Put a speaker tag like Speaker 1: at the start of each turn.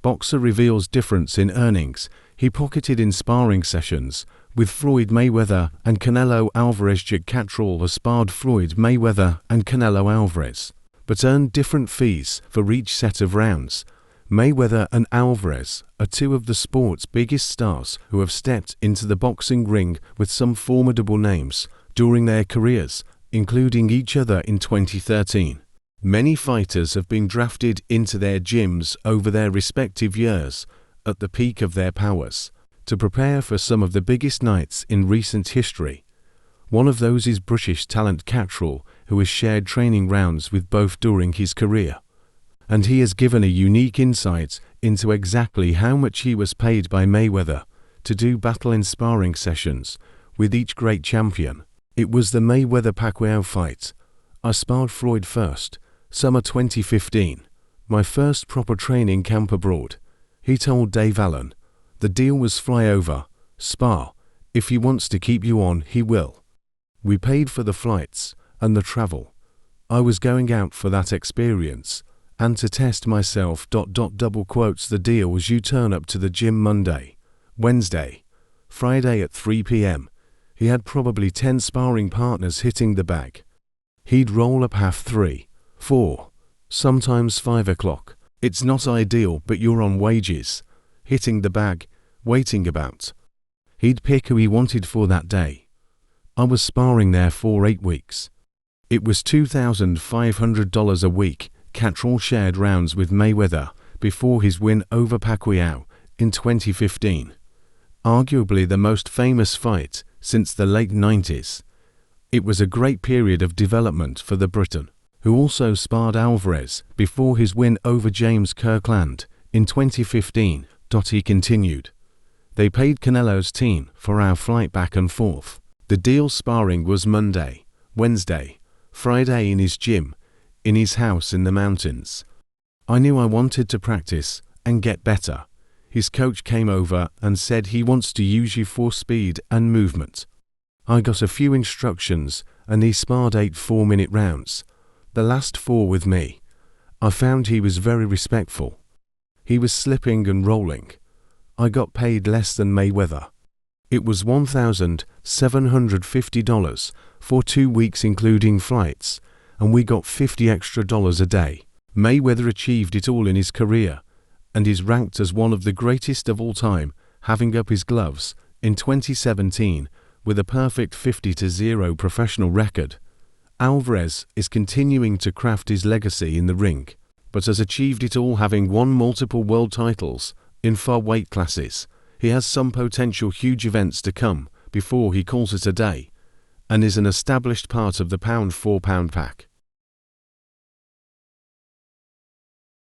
Speaker 1: Boxer reveals difference in earnings. He pocketed in sparring sessions with Floyd Mayweather and Canelo Alvarez. Jack Catterall has sparred Floyd Mayweather and Canelo Alvarez, but earned different fees for each set of rounds. Mayweather and Alvarez are two of the sport's biggest stars who have stepped into the boxing ring with some formidable names during their careers, including each other in 2013. Many fighters have been drafted into their gyms over their respective years at the peak of their powers to prepare for some of the biggest nights in recent history. One of those is British talent Catterall, who has shared training rounds with both during his career. And he has given a unique insight into exactly how much he was paid by Mayweather to do battle and sparring sessions with each great champion. It was the Mayweather-Pacquiao fight. I sparred Floyd first, summer 2015, my first proper training camp abroad. He told Dave Allen, the deal was fly over, spar, if he wants to keep you on, he will. We paid for the flights and the travel. I was going out for that experience and to test myself. Double quotes the deal was you turn up to the gym Monday, Wednesday, Friday at 3 p.m. He had probably 10 sparring partners hitting the bag. He'd roll up half 3, 4, sometimes 5 o'clock. It's not ideal, but you're on wages, hitting the bag, waiting about. He'd pick who he wanted for that day. I was sparring there for 8 weeks. It was $2,500 a week. Catterall shared rounds with Mayweather before his win over Pacquiao in 2015. Arguably the most famous fight since the late 90s. It was a great period of development for the Briton, who also sparred Alvarez before his win over James Kirkland in 2015. He continued. They paid Canelo's team for our flight back and forth. The deal sparring was Monday, Wednesday, Friday in his gym, in his house in the mountains. I knew I wanted to practice and get better. His coach came over and said he wants to use you for speed and movement. I got a few instructions and he sparred 8 4-minute rounds, the last 4 with me. I found he was very respectful. He was slipping and rolling. I got paid less than Mayweather. It was $1,750 for 2 weeks including flights, and we got $50 extra a day. Mayweather achieved it all in his career, and is ranked as one of the greatest of all time, having up his gloves in 2017 with a perfect 50-0 professional record. Alvarez is continuing to craft his legacy in the ring, but has achieved it all having won multiple world titles in 4 weight classes. He has some potential huge events to come before he calls it a day, and is an established part of the pound-for-pound pack.